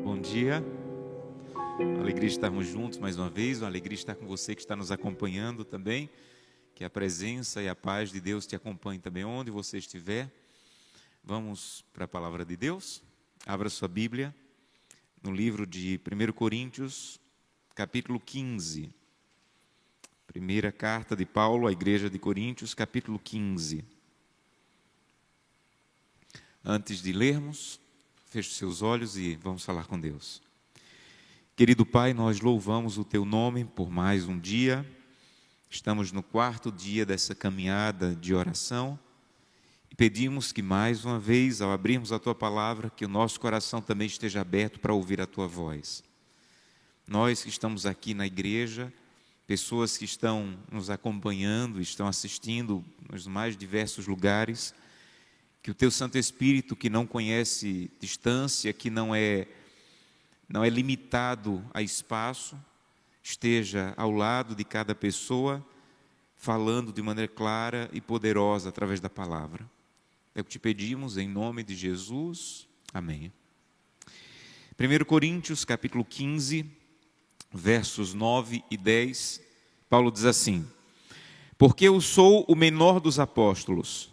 Bom dia, uma alegria estarmos juntos mais uma vez, uma alegria estar com você que está nos acompanhando também, que a presença e a paz de Deus te acompanhem também onde você estiver. Vamos para a palavra de Deus, abra sua Bíblia no livro de 1 Coríntios, capítulo 15, primeira carta de Paulo à igreja de Coríntios, capítulo 15. Antes de lermos, feche seus olhos e vamos falar com Deus. Querido Pai, nós louvamos o Teu nome por mais um dia. Estamos no 4º dia dessa caminhada de oração e pedimos que mais uma vez, ao abrirmos a Tua palavra, que o nosso coração também esteja aberto para ouvir a Tua voz. Nós que estamos aqui na igreja, pessoas que estão nos acompanhando, estão assistindo nos mais diversos lugares, que o Teu Santo Espírito, que não conhece distância, que não é limitado a espaço, esteja ao lado de cada pessoa, falando de maneira clara e poderosa através da palavra. É o que te pedimos em nome de Jesus. Amém. 1 Coríntios, capítulo 15, versos 9 e 10, Paulo diz assim: porque eu sou o menor dos apóstolos,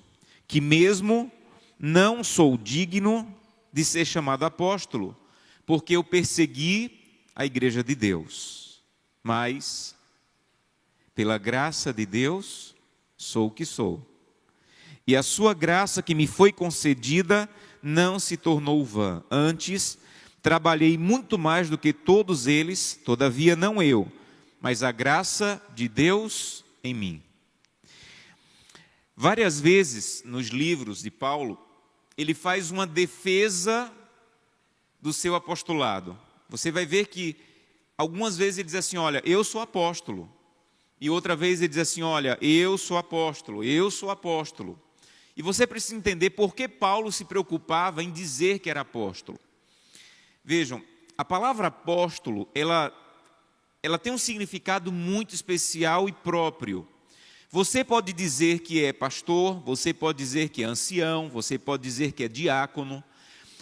que mesmo não sou digno de ser chamado apóstolo, porque eu persegui a igreja de Deus. Mas, pela graça de Deus, sou o que sou. E a sua graça que me foi concedida não se tornou vã. Antes, trabalhei muito mais do que todos eles, todavia não eu, mas a graça de Deus em mim. Várias vezes nos livros de Paulo, ele faz uma defesa do seu apostolado. Você vai ver que algumas vezes ele diz assim, olha, eu sou apóstolo. E outra vez ele diz assim, olha, eu sou apóstolo, eu sou apóstolo. E você precisa entender por que Paulo se preocupava em dizer que era apóstolo. Vejam, a palavra apóstolo, ela tem um significado muito especial e próprio. Você pode dizer que é pastor, você pode dizer que é ancião, você pode dizer que é diácono,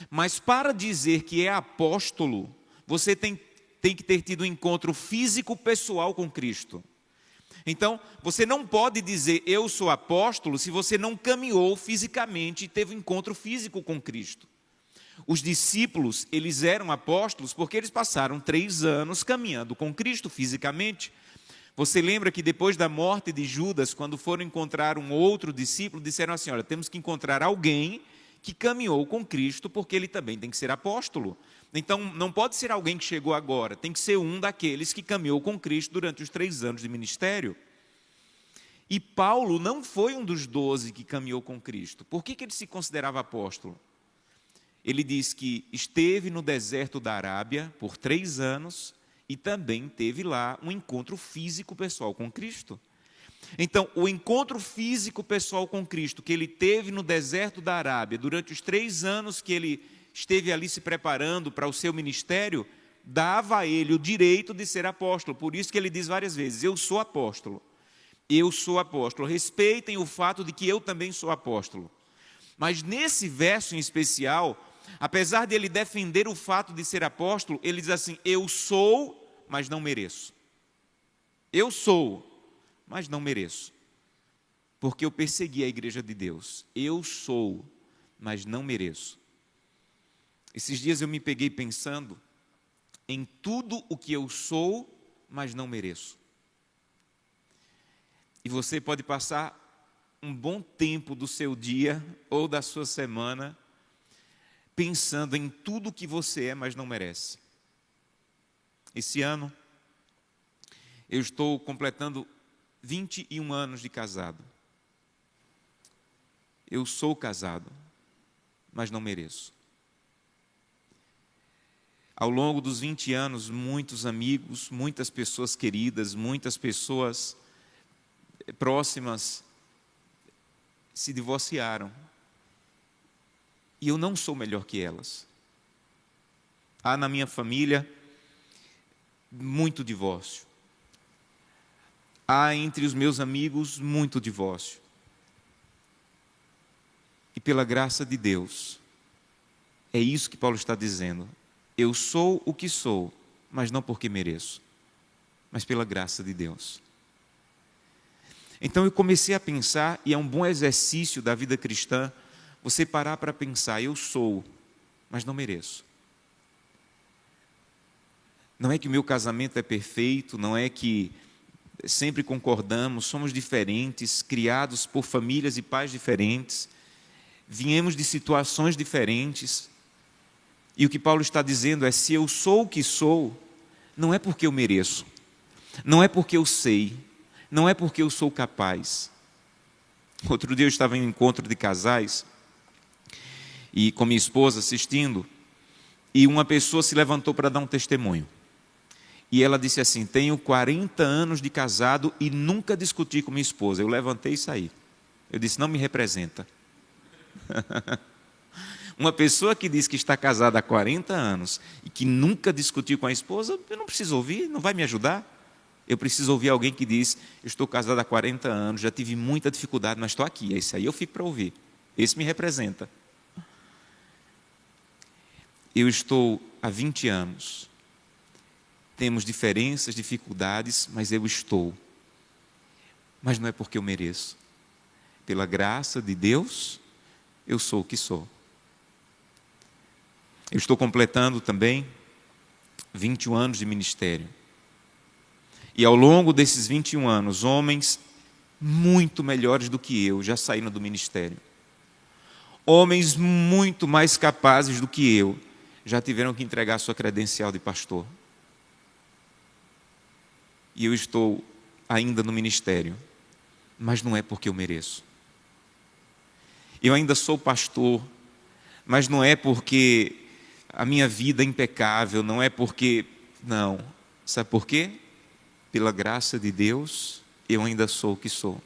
mas para dizer que é apóstolo, você tem que ter tido um encontro físico pessoal com Cristo. Então, você não pode dizer eu sou apóstolo se você não caminhou fisicamente e teve um encontro físico com Cristo. Os discípulos, eles eram apóstolos porque eles passaram 3 anos caminhando com Cristo fisicamente. Você lembra que depois da morte de Judas, quando foram encontrar um outro discípulo, disseram assim, olha, temos que encontrar alguém que caminhou com Cristo, porque ele também tem que ser apóstolo. Então, não pode ser alguém que chegou agora, tem que ser um daqueles que caminhou com Cristo durante os 3 anos de ministério. E Paulo não foi um dos 12 que caminhou com Cristo. Por que ele se considerava apóstolo? Ele diz que esteve no deserto da Arábia por 3 anos, e também teve lá um encontro físico pessoal com Cristo. Então, o encontro físico pessoal com Cristo que ele teve no deserto da Arábia, durante os 3 anos que ele esteve ali se preparando para o seu ministério, dava a ele o direito de ser apóstolo. Por isso que ele diz várias vezes, eu sou apóstolo. Eu sou apóstolo. Respeitem o fato de que eu também sou apóstolo. Mas nesse verso em especial, apesar de ele defender o fato de ser apóstolo, ele diz assim, eu sou, mas não mereço. Eu sou, mas não mereço. Porque eu persegui a igreja de Deus. Eu sou, mas não mereço. Esses dias eu me peguei pensando em tudo o que eu sou, mas não mereço. E você pode passar um bom tempo do seu dia ou da sua semana pensando em tudo que você é, mas não merece. Esse ano, eu estou completando 21 anos de casado. Eu sou casado, mas não mereço. Ao longo dos 20 anos, muitos amigos, muitas pessoas queridas, muitas pessoas próximas se divorciaram. E eu não sou melhor que elas. Há na minha família muito divórcio. Há entre os meus amigos muito divórcio. E pela graça de Deus, é isso que Paulo está dizendo. Eu sou o que sou, mas não porque mereço, mas pela graça de Deus. Então eu comecei a pensar, e é um bom exercício da vida cristã, você parar para pensar, eu sou, mas não mereço. Não é que o meu casamento é perfeito, não é que sempre concordamos, somos diferentes, criados por famílias e pais diferentes, viemos de situações diferentes, e o que Paulo está dizendo é, se eu sou o que sou, não é porque eu mereço, não é porque eu sei, não é porque eu sou capaz. Outro dia eu estava em um encontro de casais, e com minha esposa assistindo, e uma pessoa se levantou para dar um testemunho. E ela disse assim, tenho 40 anos de casado e nunca discuti com minha esposa. Eu levantei e saí. Eu disse, não me representa. Uma pessoa que diz que está casada há 40 anos e que nunca discutiu com a esposa, eu não preciso ouvir, não vai me ajudar. Eu preciso ouvir alguém que diz, eu estou casado há 40 anos, já tive muita dificuldade, mas estou aqui. Esse aí eu fico para ouvir. Esse me representa. Eu estou há 20 anos. Temos diferenças, dificuldades, mas eu estou. Mas não é porque eu mereço. Pela graça de Deus, eu sou o que sou. Eu estou completando também 21 anos de ministério. E ao longo desses 21 anos, homens muito melhores do que eu já saíram do ministério. Homens muito mais capazes do que eu já tiveram que entregar sua credencial de pastor. E eu estou ainda no ministério, mas não é porque eu mereço. Eu ainda sou pastor, mas não é porque a minha vida é impecável, não é porque... Não. Sabe por quê? Pela graça de Deus, eu ainda sou o que sou.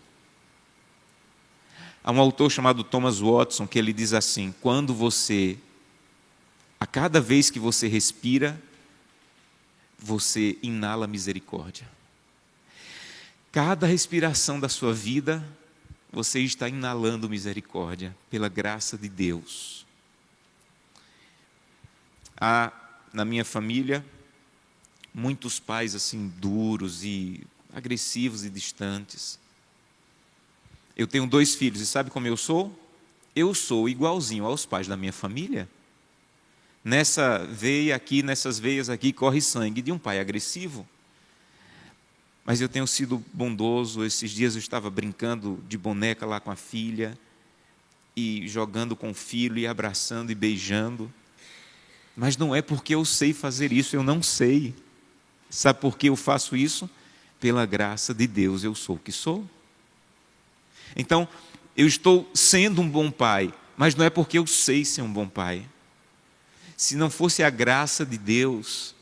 Há um autor chamado Thomas Watson que ele diz assim, a cada vez que você respira, você inala misericórdia. Cada respiração da sua vida, você está inalando misericórdia, pela graça de Deus. Há, na minha família, muitos pais assim, duros e agressivos e distantes. Eu tenho 2 filhos, e sabe como eu sou? Eu sou igualzinho aos pais da minha família. Nessas veias aqui, corre sangue de um pai agressivo. Mas eu tenho sido bondoso. Esses dias eu estava brincando de boneca lá com a filha, e jogando com o filho, e abraçando e beijando. Mas não é porque eu sei fazer isso, eu não sei. Sabe por que eu faço isso? Pela graça de Deus, eu sou o que sou. Então, eu estou sendo um bom pai, mas não é porque eu sei ser um bom pai. Se não fosse a graça de Deus,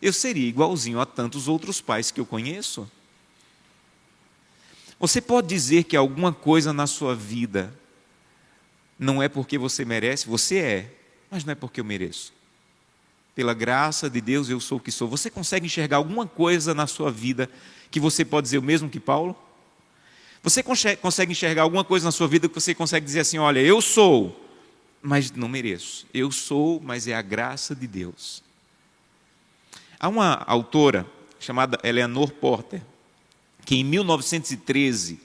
eu seria igualzinho a tantos outros pais que eu conheço. Você pode dizer que alguma coisa na sua vida não é porque você merece, você é, mas não é porque eu mereço. Pela graça de Deus eu sou o que sou. Você consegue enxergar alguma coisa na sua vida que você pode dizer o mesmo que Paulo? Você consegue enxergar alguma coisa na sua vida que você consegue dizer assim, olha, eu sou, mas não mereço. Eu sou, mas é a graça de Deus. Há uma autora chamada Eleanor Porter, que em 1913,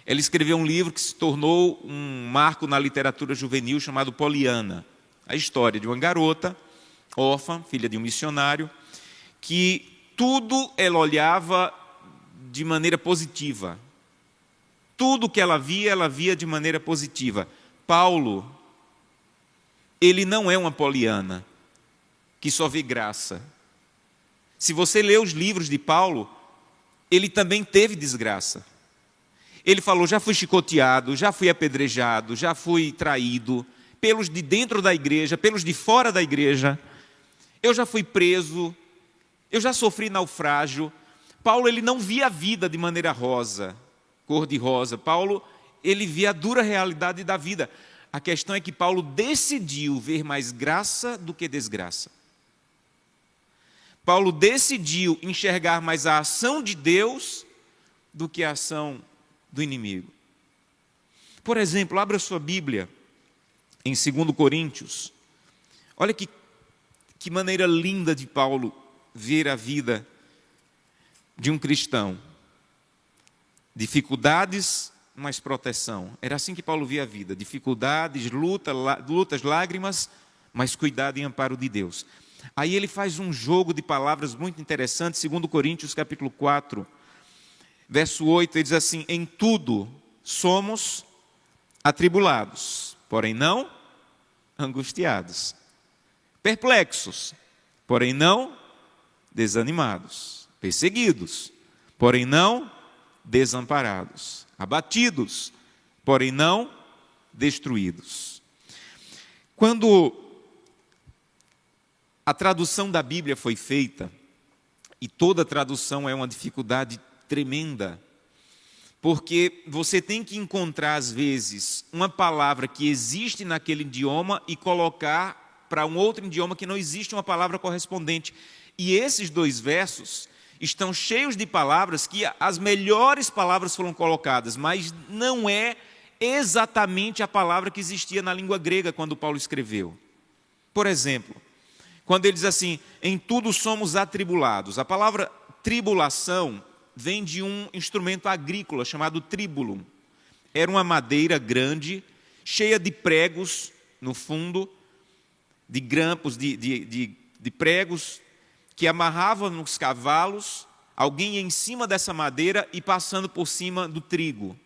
ela escreveu um livro que se tornou um marco na literatura juvenil chamado Poliana. A história de uma garota, órfã, filha de um missionário, que tudo ela olhava de maneira positiva. Tudo que ela via de maneira positiva. Paulo, ele não é uma Poliana, que só vê graça. Se você ler os livros de Paulo, ele também teve desgraça. Ele falou, já fui chicoteado, já fui apedrejado, já fui traído, pelos de dentro da igreja, pelos de fora da igreja. Eu já fui preso, eu já sofri naufrágio. Paulo, ele não via a vida de maneira rosa, cor-de-rosa. Paulo, ele via a dura realidade da vida. A questão é que Paulo decidiu ver mais graça do que desgraça. Paulo decidiu enxergar mais a ação de Deus do que a ação do inimigo. Por exemplo, abra sua Bíblia em 2 Coríntios, olha que maneira linda de Paulo ver a vida de um cristão. Dificuldades, mas proteção. Era assim que Paulo via a vida. Dificuldades, lutas, lágrimas, mas cuidado e amparo de Deus. Aí ele faz um jogo de palavras muito interessante, 2 Coríntios capítulo 4, verso 8, ele diz assim: em tudo somos atribulados, porém não angustiados, perplexos, porém não desanimados, perseguidos, porém não desamparados, abatidos, porém não destruídos. Quando a tradução da Bíblia foi feita, e toda tradução é uma dificuldade tremenda, porque você tem que encontrar, às vezes, uma palavra que existe naquele idioma e colocar para um outro idioma que não existe uma palavra correspondente. E esses 2 versos estão cheios de palavras que as melhores palavras foram colocadas, mas não é exatamente a palavra que existia na língua grega quando Paulo escreveu. Por exemplo, quando ele diz assim, em tudo somos atribulados. A palavra tribulação vem de um instrumento agrícola chamado tribulum. Era uma madeira grande, cheia de pregos no fundo, de grampos, de pregos, que amarravam nos cavalos, alguém ia em cima dessa madeira e passando por cima do trigo.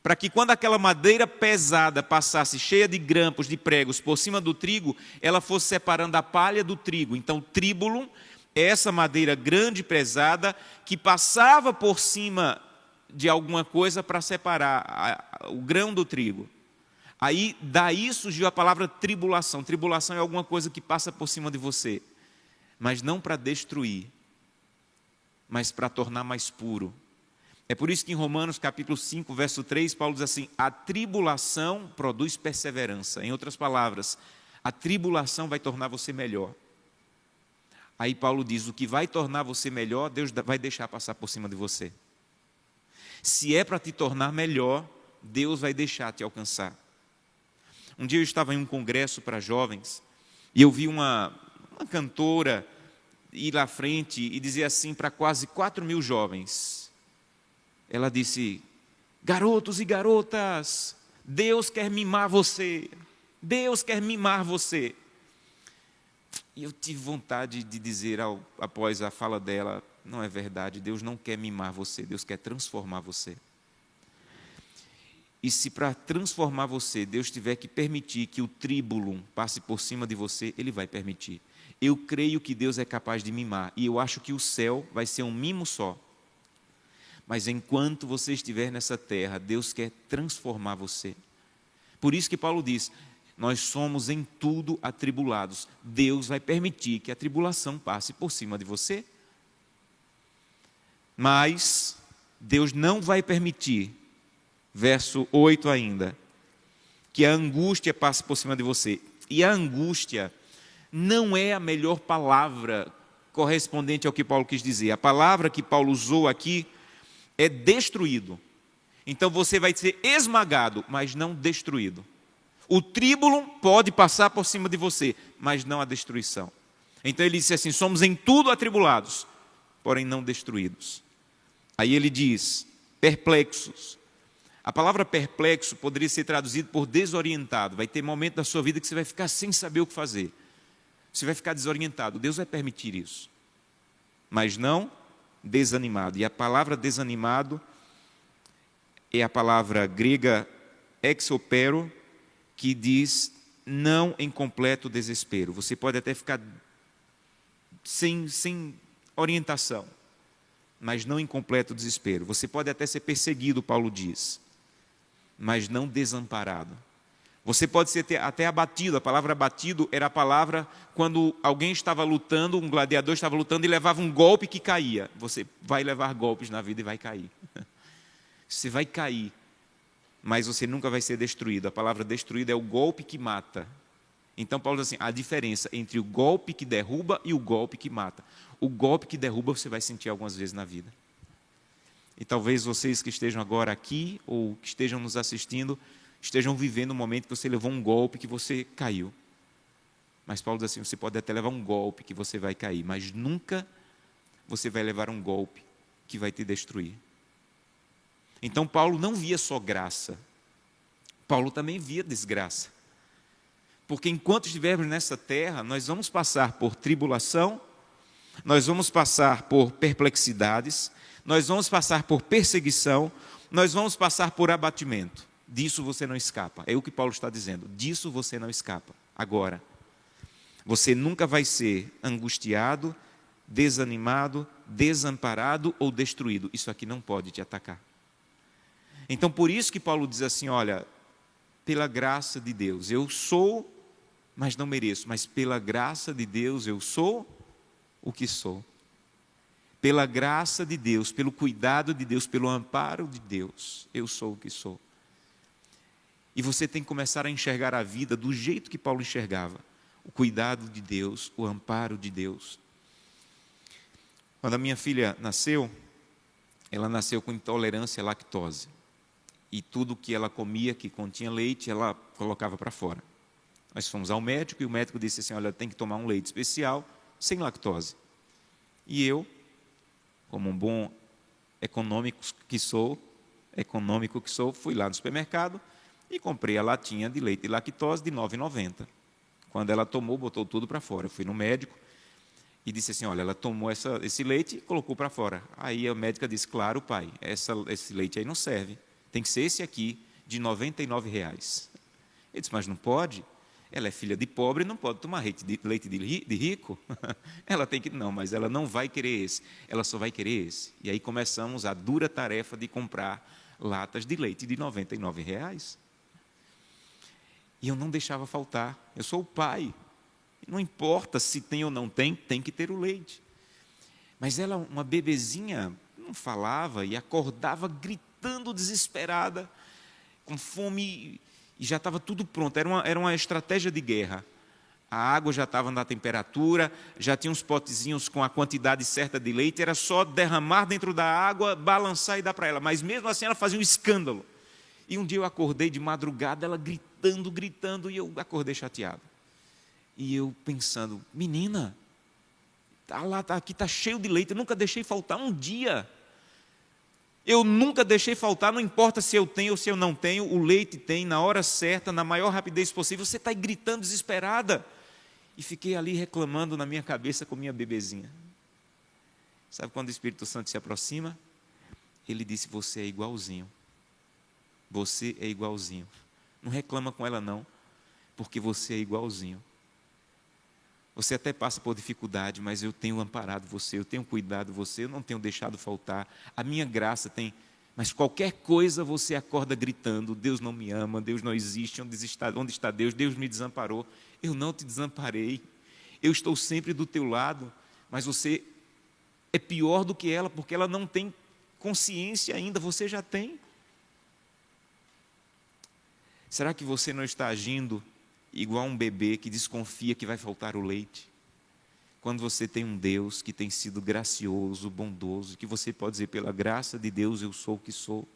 Para que quando aquela madeira pesada passasse, cheia de grampos, de pregos, por cima do trigo, ela fosse separando a palha do trigo. Então, tribulum é essa madeira grande e pesada que passava por cima de alguma coisa para separar o grão do trigo. Aí, daí surgiu a palavra tribulação. Tribulação é alguma coisa que passa por cima de você, mas não para destruir, mas para tornar mais puro. É por isso que em Romanos capítulo 5, verso 3, Paulo diz assim, a tribulação produz perseverança. Em outras palavras, a tribulação vai tornar você melhor. Aí Paulo diz, o que vai tornar você melhor, Deus vai deixar passar por cima de você. Se é para te tornar melhor, Deus vai deixar te alcançar. Um dia eu estava em um congresso para jovens, e eu vi uma cantora ir lá à frente e dizer assim para quase 4.000 jovens. Ela disse, garotos e garotas, Deus quer mimar você, Deus quer mimar você. E eu tive vontade de dizer, após a fala dela, não é verdade, Deus não quer mimar você, Deus quer transformar você. E se para transformar você, Deus tiver que permitir que o tribulum passe por cima de você, Ele vai permitir. Eu creio que Deus é capaz de mimar, e eu acho que o céu vai ser um mimo só. Mas enquanto você estiver nessa terra, Deus quer transformar você. Por isso que Paulo diz, nós somos em tudo atribulados. Deus vai permitir que a tribulação passe por cima de você. Mas Deus não vai permitir, verso 8 ainda, que a angústia passe por cima de você. E a angústia não é a melhor palavra correspondente ao que Paulo quis dizer. A palavra que Paulo usou aqui é destruído. Então você vai ser esmagado, mas não destruído. O tribulum pode passar por cima de você, mas não a destruição. Então ele disse assim, somos em tudo atribulados, porém não destruídos. Aí ele diz, perplexos. A palavra perplexo poderia ser traduzido por desorientado. Vai ter momento da sua vida que você vai ficar sem saber o que fazer. Você vai ficar desorientado. Deus vai permitir isso. Mas não desanimado. E a palavra desanimado é a palavra grega exopero, que diz não em completo desespero. Você pode até ficar sem orientação, mas não em completo desespero. Você pode até ser perseguido, Paulo diz, mas não desamparado. Você pode ser até abatido. A palavra abatido era a palavra quando alguém estava lutando, um gladiador estava lutando e levava um golpe que caía. Você vai levar golpes na vida e vai cair. Você vai cair, mas você nunca vai ser destruído. A palavra destruído é o golpe que mata. Então Paulo diz assim, a diferença entre o golpe que derruba e o golpe que mata. O golpe que derruba você vai sentir algumas vezes na vida. E talvez vocês que estejam agora aqui ou que estejam nos assistindo estejam vivendo um momento que você levou um golpe, que você caiu. Mas Paulo diz assim, você pode até levar um golpe que você vai cair, mas nunca você vai levar um golpe que vai te destruir. Então Paulo não via só graça, Paulo também via desgraça. Porque enquanto estivermos nessa terra, nós vamos passar por tribulação, nós vamos passar por perplexidades, nós vamos passar por perseguição, nós vamos passar por abatimento. Disso você não escapa. É o que Paulo está dizendo. Disso você não escapa. Agora, você nunca vai ser angustiado, desanimado, desamparado ou destruído. Isso aqui não pode te atacar. Então, por isso que Paulo diz assim, olha, pela graça de Deus, eu sou, mas não mereço, mas pela graça de Deus eu sou o que sou. Pela graça de Deus, pelo cuidado de Deus, pelo amparo de Deus, eu sou o que sou. E você tem que começar a enxergar a vida do jeito que Paulo enxergava. O cuidado de Deus, o amparo de Deus. Quando a minha filha nasceu, ela nasceu com intolerância à lactose. E tudo que ela comia que continha leite, ela colocava para fora. Nós fomos ao médico e o médico disse assim, olha, tem que tomar um leite especial, sem lactose. E eu, como um bom econômico que sou, fui lá no supermercado e comprei a latinha de leite de lactose de R$ 9,90. Quando ela tomou, botou tudo para fora. Eu fui no médico e disse assim, olha, ela tomou esse leite e colocou para fora. Aí a médica disse, claro, pai, esse leite aí não serve. Tem que ser esse aqui, de R$ 99,00. Ele disse, mas não pode? Ela é filha de pobre, não pode tomar leite de rico. Ela tem que, não, mas ela não vai querer esse. Ela só vai querer esse. E aí começamos a dura tarefa de comprar latas de leite de R$ 99,00. E eu não deixava faltar. Eu sou o pai. Não importa se tem ou não tem, tem que ter o leite. Mas ela, uma bebezinha, não falava e acordava gritando desesperada, com fome, e já estava tudo pronto. Era uma estratégia de guerra. A água já estava na temperatura, já tinha uns potezinhos com a quantidade certa de leite, era só derramar dentro da água, balançar e dar para ela. Mas mesmo assim ela fazia um escândalo. E um dia eu acordei de madrugada, ela gritando, e eu acordei chateado. E eu pensando, menina, aqui está cheio de leite, eu nunca deixei faltar um dia. Eu nunca deixei faltar, não importa se eu tenho ou se eu não tenho, o leite tem na hora certa, na maior rapidez possível. Você está aí gritando desesperada. E fiquei ali reclamando na minha cabeça com minha bebezinha. Sabe quando o Espírito Santo se aproxima? Ele disse, você é igualzinho. Você é igualzinho. Não reclama com ela não, porque você é igualzinho. Você até passa por dificuldade, mas eu tenho amparado você, eu tenho cuidado de você, eu não tenho deixado faltar. A minha graça tem... Mas qualquer coisa você acorda gritando, Deus não me ama, Deus não existe, onde está Deus? Deus me desamparou. Eu não te desamparei. Eu estou sempre do teu lado, mas você é pior do que ela, porque ela não tem consciência ainda, você já tem. Será que você não está agindo igual um bebê que desconfia que vai faltar o leite? Quando você tem um Deus que tem sido gracioso, bondoso, que você pode dizer, pela graça de Deus eu sou o que sou.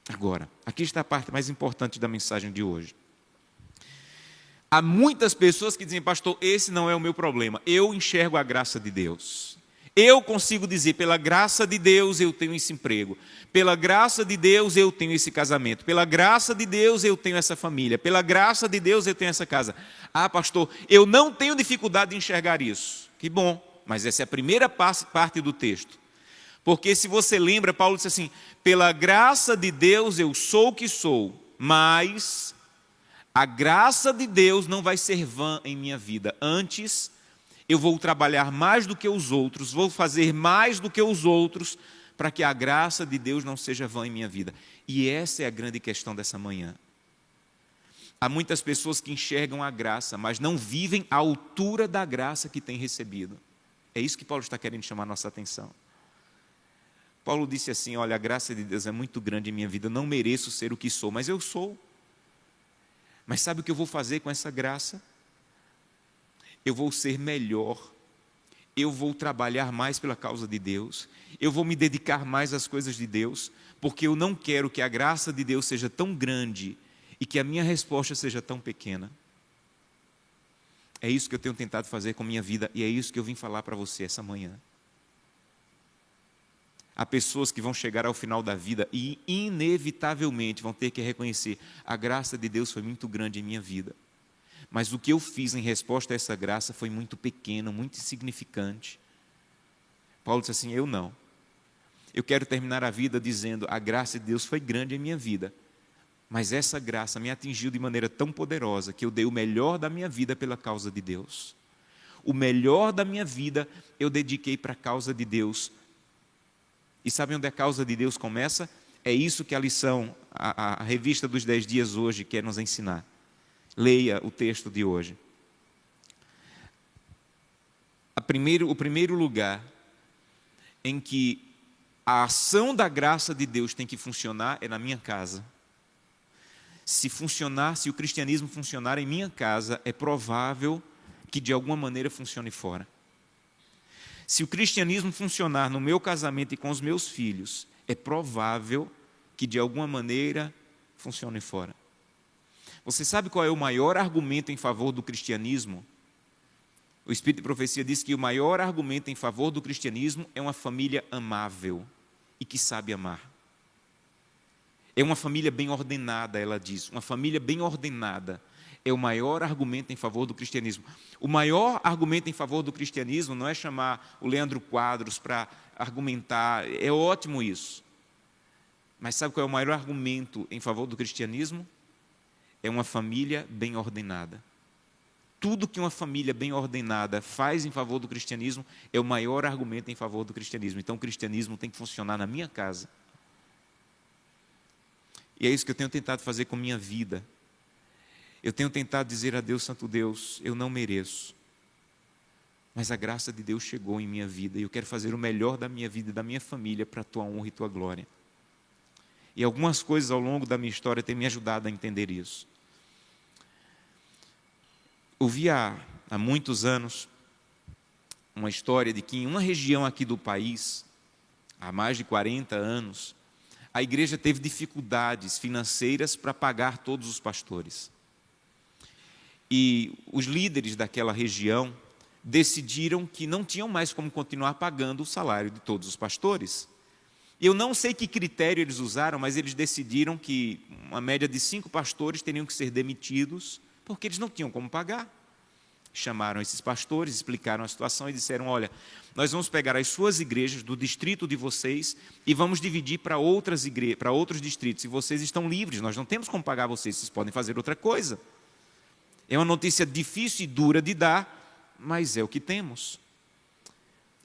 Agora, aqui está a parte mais importante da mensagem de hoje. Há muitas pessoas que dizem, pastor, esse não é o meu problema, eu enxergo a graça de Deus. Eu consigo dizer, pela graça de Deus eu tenho esse emprego, pela graça de Deus eu tenho esse casamento, pela graça de Deus eu tenho essa família, pela graça de Deus eu tenho essa casa. Ah, pastor, eu não tenho dificuldade de enxergar isso. Que bom, mas essa é a primeira parte do texto. Porque se você lembra, Paulo disse assim, pela graça de Deus eu sou o que sou, mas a graça de Deus não vai ser vã em minha vida. Antes, eu vou trabalhar mais do que os outros, vou fazer mais do que os outros, para que a graça de Deus não seja vã em minha vida. E essa é a grande questão dessa manhã. Há muitas pessoas que enxergam a graça, mas não vivem à altura da graça que têm recebido. É isso que Paulo está querendo chamar a nossa atenção. Paulo disse assim, olha, a graça de Deus é muito grande em minha vida, eu não mereço ser o que sou, mas eu sou. Mas sabe o que eu vou fazer com essa graça? Eu vou ser melhor, eu vou trabalhar mais pela causa de Deus, eu vou me dedicar mais às coisas de Deus, porque eu não quero que a graça de Deus seja tão grande e que a minha resposta seja tão pequena. É isso que eu tenho tentado fazer com a minha vida e é isso que eu vim falar para você essa manhã. Há pessoas que vão chegar ao final da vida e inevitavelmente vão ter que reconhecer: a graça de Deus foi muito grande em minha vida, mas o que eu fiz em resposta a essa graça foi muito pequeno, muito insignificante. Paulo disse assim: eu não. Eu quero terminar a vida dizendo: a graça de Deus foi grande em minha vida, mas essa graça me atingiu de maneira tão poderosa que eu dei o melhor da minha vida pela causa de Deus. O melhor da minha vida eu dediquei para a causa de Deus. E sabe onde a causa de Deus começa? É isso que a lição, a revista dos 10 dias hoje quer nos ensinar. Leia o texto de hoje. O primeiro lugar em que a ação da graça de Deus tem que funcionar é na minha casa. Se o cristianismo funcionar em minha casa, é provável que de alguma maneira funcione fora. Se o cristianismo funcionar no meu casamento e com os meus filhos, é provável que de alguma maneira funcione fora. Você sabe qual é o maior argumento em favor do cristianismo? O Espírito de Profecia diz que o maior argumento em favor do cristianismo é uma família amável e que sabe amar. É uma família bem ordenada, ela diz. Uma família bem ordenada é o maior argumento em favor do cristianismo. O maior argumento em favor do cristianismo não é chamar o Leandro Quadros para argumentar, é ótimo isso. Mas sabe qual é o maior argumento em favor do cristianismo? É uma família bem ordenada. Tudo que uma família bem ordenada faz em favor do cristianismo é o maior argumento em favor do cristianismo. Então o cristianismo tem que funcionar na minha casa. E é isso que eu tenho tentado fazer com a minha vida. Eu tenho tentado dizer a Deus: Santo Deus, eu não mereço, mas a graça de Deus chegou em minha vida e eu quero fazer o melhor da minha vida e da minha família para a tua honra e tua glória. E algumas coisas ao longo da minha história têm me ajudado a entender isso. Ouvi há muitos anos uma história de que em uma região aqui do país, há mais de 40 anos, a igreja teve dificuldades financeiras para pagar todos os pastores. E os líderes daquela região decidiram que não tinham mais como continuar pagando o salário de todos os pastores. E eu não sei que critério eles usaram, mas eles decidiram que uma média de 5 pastores teriam que ser demitidos, porque eles não tinham como pagar. Chamaram esses pastores, explicaram a situação e disseram: olha, nós vamos pegar as suas igrejas do distrito de vocês e vamos dividir para outros distritos, e vocês estão livres, nós não temos como pagar vocês, vocês podem fazer outra coisa. É uma notícia difícil e dura de dar, mas é o que temos.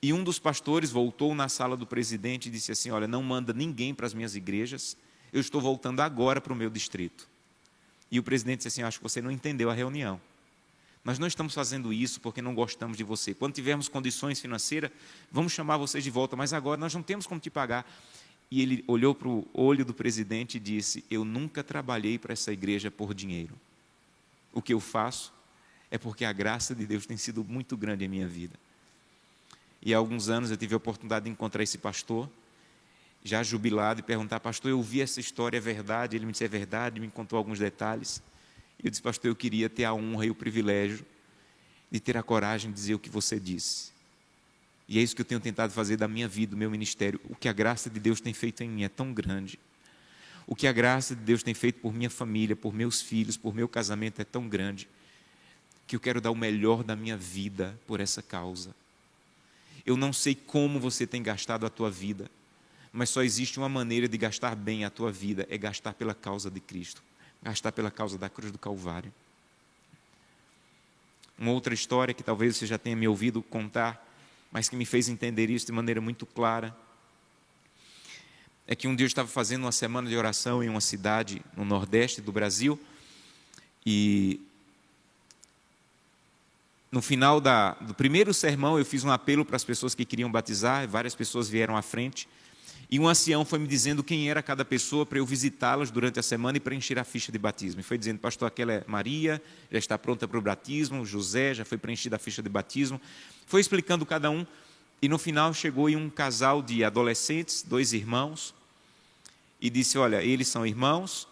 E um dos pastores voltou na sala do presidente e disse assim: olha, não manda ninguém para as minhas igrejas, eu estou voltando agora para o meu distrito. E o presidente disse assim: acho que você não entendeu a reunião. Nós não estamos fazendo isso porque não gostamos de você. Quando tivermos condições financeiras, vamos chamar vocês de volta, mas agora nós não temos como te pagar. E ele olhou para o olho do presidente e disse: eu nunca trabalhei para essa igreja por dinheiro. O que eu faço é porque a graça de Deus tem sido muito grande em minha vida. E há alguns anos eu tive a oportunidade de encontrar esse pastor, já jubilado, e perguntar: pastor, eu ouvi essa história, é verdade? Ele me disse: é verdade, me contou alguns detalhes. E eu disse: pastor, eu queria ter a honra e o privilégio de ter a coragem de dizer o que você disse. E é isso que eu tenho tentado fazer da minha vida, do meu ministério. O que a graça de Deus tem feito em mim é tão grande. O que a graça de Deus tem feito por minha família, por meus filhos, por meu casamento é tão grande, que eu quero dar o melhor da minha vida por essa causa. Eu não sei como você tem gastado a tua vida, mas só existe uma maneira de gastar bem a tua vida, é gastar pela causa de Cristo, gastar pela causa da cruz do Calvário. Uma outra história que talvez você já tenha me ouvido contar, mas que me fez entender isso de maneira muito clara, é que um dia eu estava fazendo uma semana de oração em uma cidade no nordeste do Brasil, e no final do primeiro sermão eu fiz um apelo para as pessoas que queriam batizar, e várias pessoas vieram à frente, E um ancião foi me dizendo quem era cada pessoa para eu visitá-los durante a semana e preencher a ficha de batismo. E foi dizendo, pastor, aquela é Maria, já está pronta para o batismo, José, já foi preenchida a ficha de batismo. Foi explicando cada um, e no final chegou em um casal de adolescentes, 2 irmãos, e disse, olha, eles são irmãos,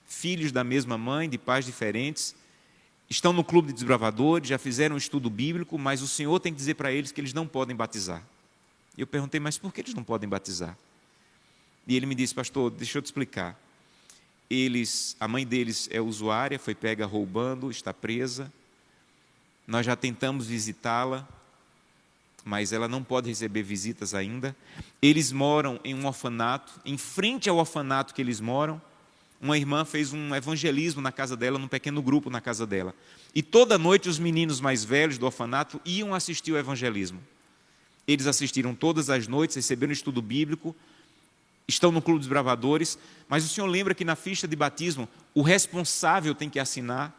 filhos da mesma mãe, de pais diferentes, estão no clube de desbravadores, já fizeram um estudo bíblico, mas o Senhor tem que dizer para eles que eles não podem batizar. E eu perguntei, mas por que eles não podem batizar? E ele me disse, pastor, deixa eu te explicar. A mãe deles é usuária, foi pega roubando, está presa. Nós já tentamos visitá-la, mas ela não pode receber visitas ainda. Eles moram em um orfanato, em frente ao orfanato que eles moram, uma irmã fez um evangelismo na casa dela, num pequeno grupo na casa dela. E toda noite os meninos mais velhos do orfanato iam assistir o evangelismo. Eles assistiram todas as noites, receberam estudo bíblico, estão no clube dos bravadores, mas o senhor lembra que na ficha de batismo, o responsável tem que assinar.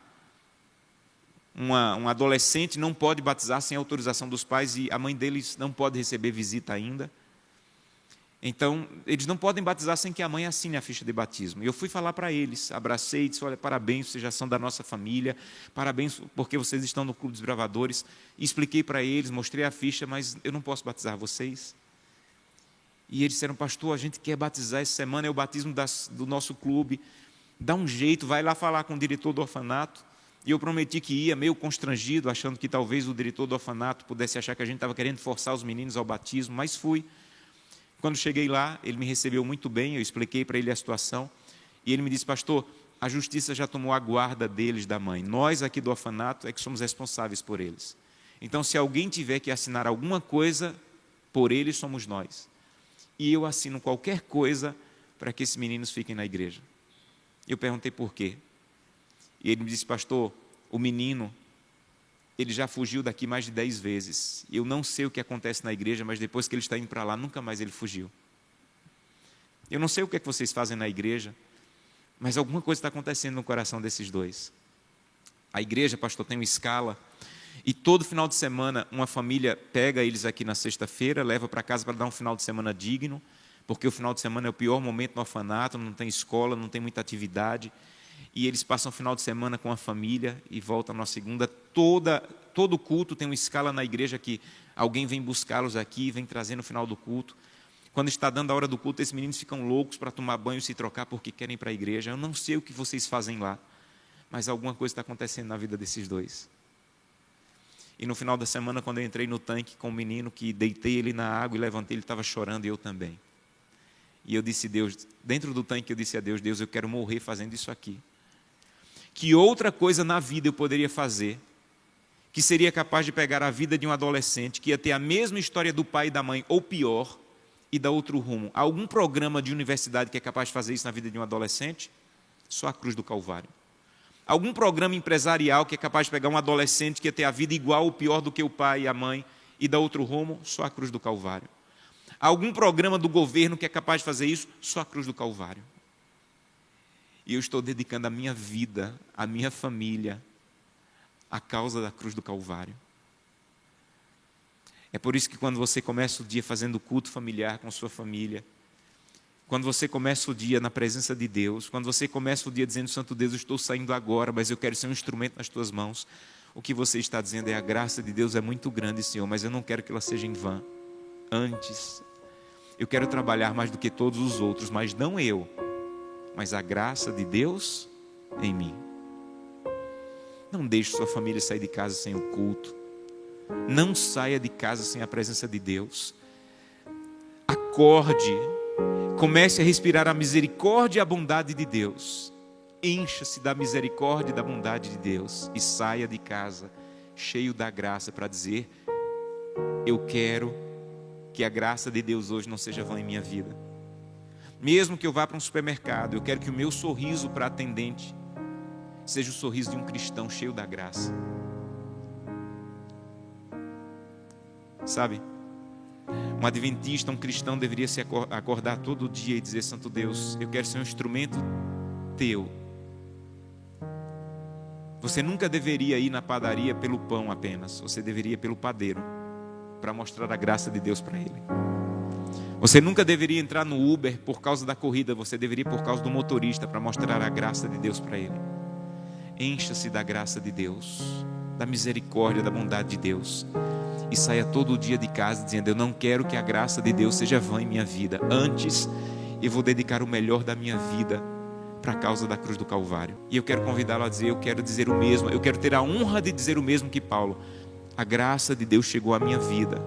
Um adolescente não pode batizar sem autorização dos pais e a mãe deles não pode receber visita ainda. Então, eles não podem batizar sem que a mãe assine a ficha de batismo. E eu fui falar para eles, abracei e disse, olha, parabéns, vocês já são da nossa família, parabéns porque vocês estão no clube dos bravadores. E expliquei para eles, mostrei a ficha, mas eu não posso batizar vocês. E eles disseram, pastor, a gente quer batizar essa semana, é o batismo do nosso clube, dá um jeito, vai lá falar com o diretor do orfanato. E eu prometi que ia, meio constrangido, achando que talvez o diretor do orfanato pudesse achar que a gente estava querendo forçar os meninos ao batismo, mas fui. Quando cheguei lá, ele me recebeu muito bem, eu expliquei para ele a situação, e ele me disse, pastor, a justiça já tomou a guarda deles, da mãe. Nós aqui do orfanato é que somos responsáveis por eles. Então, se alguém tiver que assinar alguma coisa por eles, somos nós. E eu assino qualquer coisa para que esses meninos fiquem na igreja. Eu perguntei por quê. E ele me disse, pastor, o menino, ele já fugiu daqui mais de 10 vezes. Eu não sei o que acontece na igreja, mas depois que ele está indo para lá, nunca mais ele fugiu. Eu não sei o que é que vocês fazem na igreja, mas alguma coisa está acontecendo no coração desses dois. A igreja, pastor, tem uma escala, e todo final de semana uma família pega eles aqui na sexta-feira, leva para casa para dar um final de semana digno, porque o final de semana é o pior momento no orfanato, não tem escola, não tem muita atividade, e eles passam o final de semana com a família e voltam na segunda. Todo culto tem uma escala na igreja que alguém vem buscá-los aqui e vem trazer no final do culto. Quando está dando a hora do culto, esses meninos ficam loucos para tomar banho e se trocar porque querem ir para a igreja. Eu não sei o que vocês fazem lá, mas alguma coisa está acontecendo na vida desses dois. E no final da semana, quando eu entrei no tanque com o menino, que deitei ele na água e levantei, ele estava chorando e eu também. E eu disse, Deus, dentro do tanque eu disse a Deus, Deus, eu quero morrer fazendo isso aqui. Que outra coisa na vida eu poderia fazer, que seria capaz de pegar a vida de um adolescente, que ia ter a mesma história do pai e da mãe, ou pior, e dar outro rumo? Algum programa de universidade que é capaz de fazer isso na vida de um adolescente? Só a cruz do Calvário. Algum programa empresarial que é capaz de pegar um adolescente que ia ter a vida igual ou pior do que o pai e a mãe, e dar outro rumo? Só a cruz do Calvário. Algum programa do governo que é capaz de fazer isso? Só a cruz do Calvário. E eu estou dedicando a minha vida, a minha família, à causa da cruz do Calvário. É por isso que quando você começa o dia fazendo culto familiar com sua família, quando você começa o dia na presença de Deus, quando você começa o dia dizendo, Santo Deus, eu estou saindo agora, mas eu quero ser um instrumento nas tuas mãos, o que você está dizendo é, a graça de Deus é muito grande, Senhor, mas eu não quero que ela seja em vão. Antes, eu quero trabalhar mais do que todos os outros, mas não eu, mas a graça de Deus em mim. Não deixe sua família sair de casa sem o culto. Não saia de casa sem a presença de Deus. Acorde, comece a respirar a misericórdia e a bondade de Deus. Encha-se da misericórdia e da bondade de Deus e saia de casa cheio da graça para dizer, eu quero que a graça de Deus hoje não seja vã em minha vida. Mesmo que eu vá para um supermercado, eu quero que o meu sorriso para atendente seja o sorriso de um cristão cheio da graça. Sabe? Um adventista, um cristão deveria se acordar todo dia e dizer, Santo Deus, eu quero ser um instrumento teu. Você nunca deveria ir na padaria pelo pão apenas, você deveria ir pelo padeiro, para mostrar a graça de Deus para ele. Você nunca deveria entrar no Uber por causa da corrida, você deveria ir por causa do motorista, para mostrar a graça de Deus para ele. Encha-se da graça de Deus, da misericórdia, da bondade de Deus, e saia todo dia de casa dizendo: eu não quero que a graça de Deus seja vã em minha vida. Antes, eu vou dedicar o melhor da minha vida para a causa da cruz do Calvário. E eu quero convidá-lo a dizer: eu quero dizer o mesmo, eu quero ter a honra de dizer o mesmo que Paulo. A graça de Deus chegou à minha vida.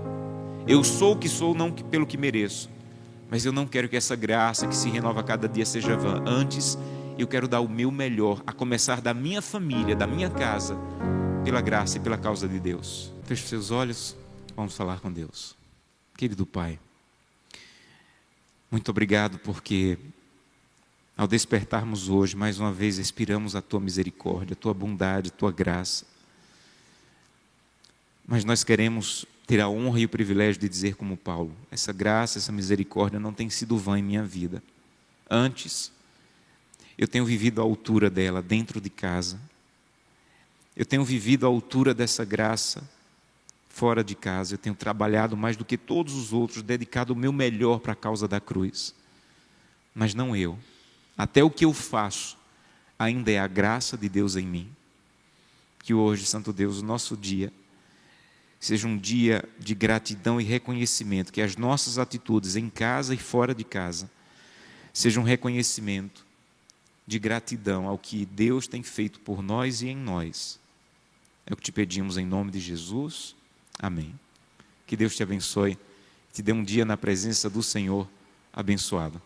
Eu sou o que sou, não pelo que mereço, mas eu não quero que essa graça que se renova a cada dia seja vã. Antes, eu quero dar o meu melhor, a começar da minha família, da minha casa, pela graça e pela causa de Deus. Feche os seus olhos, vamos falar com Deus. Querido Pai, muito obrigado porque ao despertarmos hoje, mais uma vez expiramos a Tua misericórdia, a Tua bondade, a Tua graça. Mas nós queremos ter a honra e o privilégio de dizer como Paulo: essa graça, essa misericórdia não tem sido vã em minha vida. Antes, eu tenho vivido à altura dela, dentro de casa. Eu tenho vivido à altura dessa graça, fora de casa. Eu tenho trabalhado mais do que todos os outros, dedicado o meu melhor para a causa da cruz. Mas não eu. Até o que eu faço ainda é a graça de Deus em mim. Que hoje, Santo Deus, o nosso dia seja um dia de gratidão e reconhecimento, que as nossas atitudes em casa e fora de casa sejam um reconhecimento de gratidão ao que Deus tem feito por nós e em nós. É o que te pedimos em nome de Jesus. Amém. Que Deus te abençoe, te dê um dia na presença do Senhor abençoado.